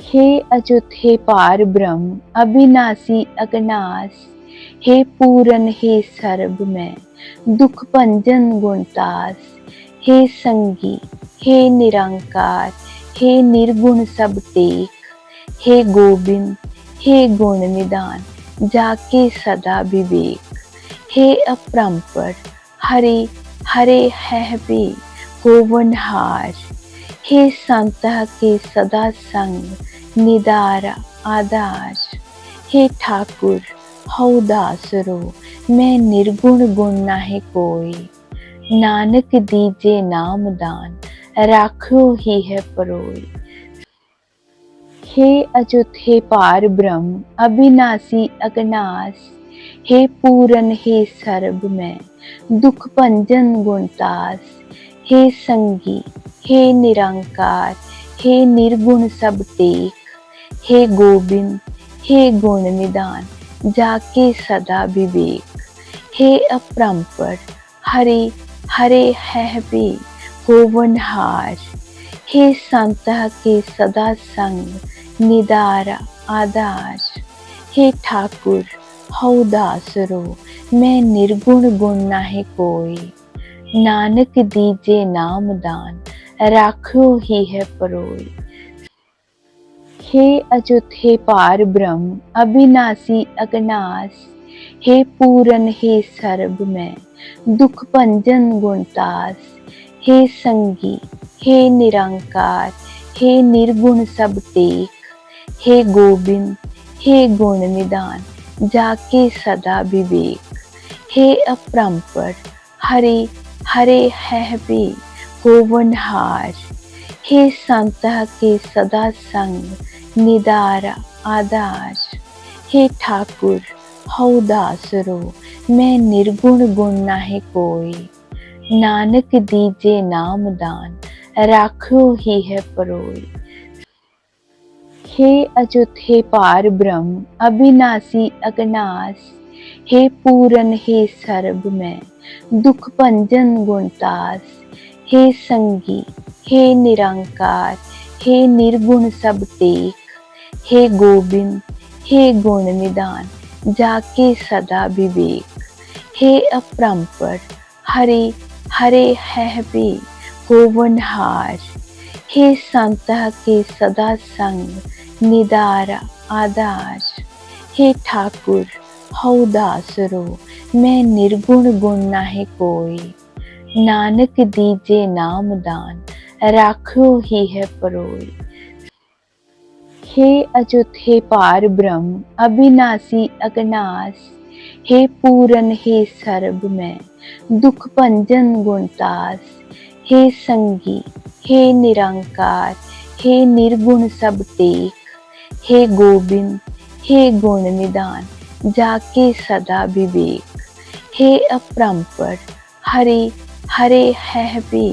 हे अच्युत हे पार ब्रह्म अविनाशी अगनाश, हे पूरन हे सर्ब में दुख भंजन गुणतास, हे संगी हे निरंकार, हे निर्गुण सब टेक, हे गोविंद हे गुण निदान जाके सदा विवेक, हे अपरंपर हरे हरे है बे होवनहार, हे संत के सदा संग निदारा आधार, हे ठाकुर हऊ दासरो मैं निर्गुण गुण नाहि कोई, नानक दीजे नाम दान राखो ही है परोई। हे अच्युत हे पार ब्रह्म अविनाशी अगनाश, हे पूरन हे सर्ब में दुख भंजन गुणतास, हे संगी हे निरंकार, हे निर्गुण सब टेक, हे गोविंद हे गुण निदान जाके सदा विवेक, हे अपरंपर हरे हरे है बे होवनहार, हे संत के सदा संग निदारा आधार, हे ठाकुर हऊ दासरो मैं निर्गुण गुण नाहि कोई, नानक दीजे नाम दान राखो ही है परोई। हे अच्युत हे पार ब्रह्म अविनाशी अगनाश, हे पूरन हे सर्ब में दुख भंजन गुणतास, हे संगी हे निरंकार, हे निर्गुण सब टेक, हे गोविंद हे गुण निदान जाके सदा विवेक, हे अपरंपर हरे हरे है बे होवनहार, हे संत के सदा संग निदारा आधार, हे ठाकुर हऊ दासरो मैं निर्गुण गुण नाहि कोई, नानक दीजे नाम दान राखो ही है परोई। हे अच्युत हे पार ब्रह्म अविनाशी अगनाश, हे पूरन हे सर्ब में दुख भंजन गुणतास, हे संगी हे निरंकार, हे निर्गुण सब टेक, हे गोविंद हे गुण निदान जाके सदा विवेक, हे अपरंपर हरे हरे है बे होवनहार, हे संत के सदा संग निदारा आधार, हे ठाकुर हऊ दासरो मैं निर्गुण गुण नाहि कोई, नानक दीजे नाम दान राखो ही है परोई। हे अच्युत हे पार ब्रह्म अविनाशी अगनाश, हे पूरन हे सर्ब में दुख भंजन गुणतास, हे संगी हे निरंकार, हे निर्गुण सब टेक, हे गोविंद हे गुण निदान जाके सदा विवेक, हे अपरंपर हरे हरे है बे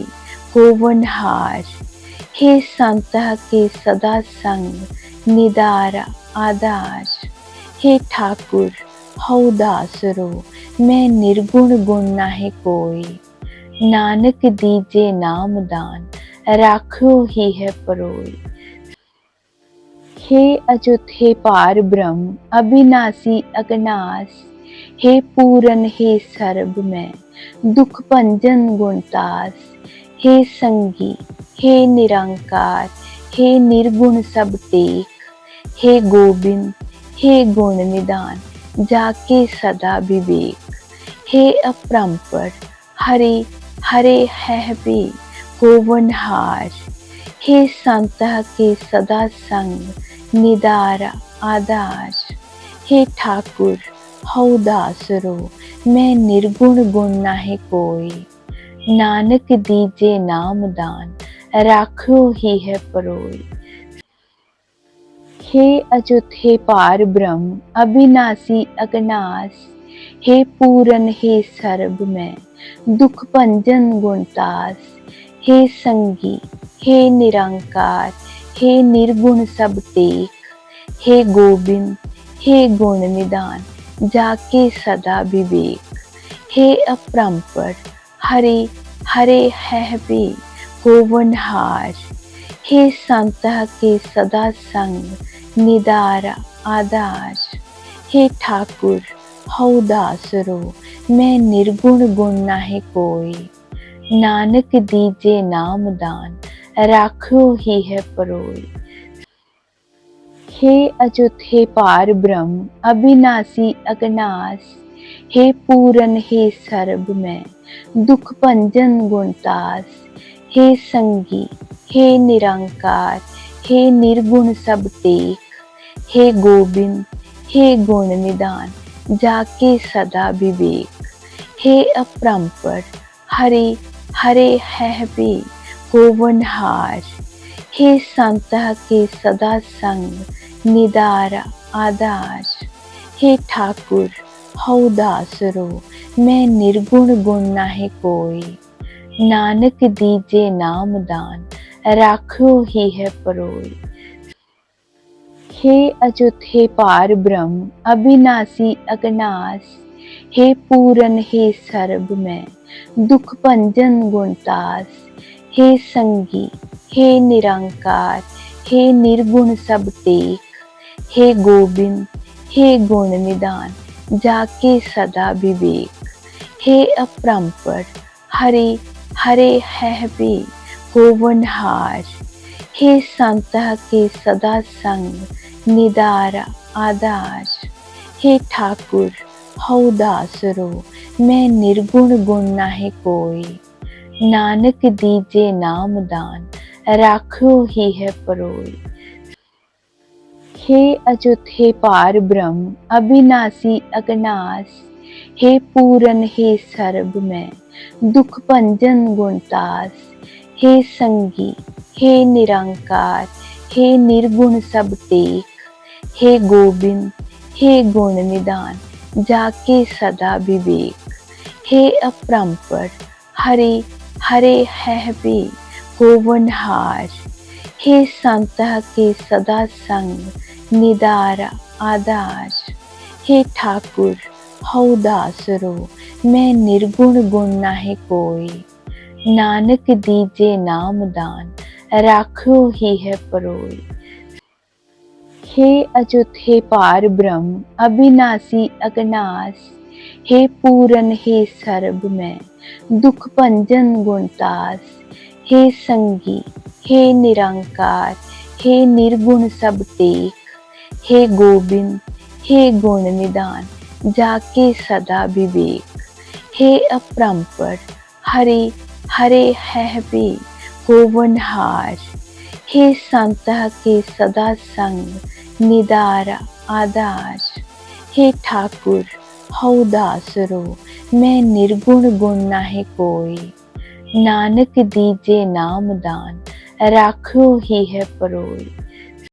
होवनहार, हे संत के सदा संग निदारा आधार, हे ठाकुर हऊ दासरो मैं निर्गुण गुण नाहि कोई, नानक दीजे नाम दान राखो ही है परोई। हे अच्युत हे पार ब्रह्म अविनाशी अगनाश, हे पूरन हे सर्ब में दुख भंजन गुणतास, हे संगी हे निरंकार, हे निर्गुण सब टेक, हे गोविंद हे गुण निदान जाके सदा विवेक, हे अपरंपर हरे हरे है बे होवनहार, हे संत के सदा संग निदारा आधार, हे ठाकुर हऊ दासरो मैं निर्गुण गुण नाहि कोई, नानक दीजे नाम दान राखो ही है परोई। हे अच्युत हे पार ब्रह्म अविनाशी अगनाश, हे पूरन हे सर्ब में दुख भंजन गुणतास, हे संगी हे निरंकार, हे निर्गुण सब टेक, हे गोविंद हे गुण निदान जाके सदा विवेक, हे अपरंपर हरे हरे है बे होवनहार, हे संतः के सदा संग निदारा आधार। हे ठाकुर हऊ दासरो मैं निर्गुण गुण नाहि कोई। नानक दीजे नाम दान राखो ही है परोई। हे अच्युत हे पार ब्रह्म अविनाशी अगनास। हे पूरन हे सर्ब मैं दुख भंजन गुणतास। हे संगी हे निरंकार हे निर्गुण सब टेक। हे गोविंद हे गुण निदान जाके सदा विवेक। हे अपरंपर हरे हरे है बे गोवनहार। हे संतः के सदा संग निदारा आधार। हे ठाकुर हऊ दासरो मैं निर्गुण गुण नाहि कोई। नानक दीजे नाम दान राखो ही है परोई। हे अच्युत हे पार ब्रह्म अविनाशी अगनास। हे पूरन हे सर्ब मैं दुख भंजन गुणतास। हे संगी हे निरंकार हे निर्गुण सब टेक। हे गोविंद हे गुण निदान जाके सदा विवेक। हे अपरंपर हरे हरे है बे गोवनहार। हे संतः के सदा संग निदारा आधार। हे ठाकुर हऊ दासरो मैं निर्गुण गुण नाहि कोई। नानक दीजे नाम दान राखो ही है परोई। हे अच्युत हे पार ब्रह्म अविनाशी अगनास। हे पूरन हे सर्ब मैं दुख भंजन गुणतास। हे संगी हे निरंकार हे निर्गुण सब टेक। हे गोविंद हे गुण निदान जाके सदा विवेक। हे अपरंपर हरे हरे है बे गोवनहार। हे संतः के सदा संग निदारा आधार। हे ठाकुर हऊ दासरो मैं निर्गुण गुण नाहि कोई। नानक दीजे नाम दान राखो ही है परोई। हे अच्युत हे पार ब्रह्म अविनाशी अगनास। हे पूरन हे सर्ब मैं दुख भंजन गुणतास। हे संगी हे निरंकार हे निर्गुण सब टेक। हे गोविंद हे गुण निदान जाके सदा विवेक। हे अपरंपर हरे हरे है बे गोवनहार। हे संतः के सदा संग निदारा आधार। हे ठाकुर हऊ दासरो मैं निर्गुण गुण नाहि कोई। नानक दीजे नाम दान राखो ही है परोई।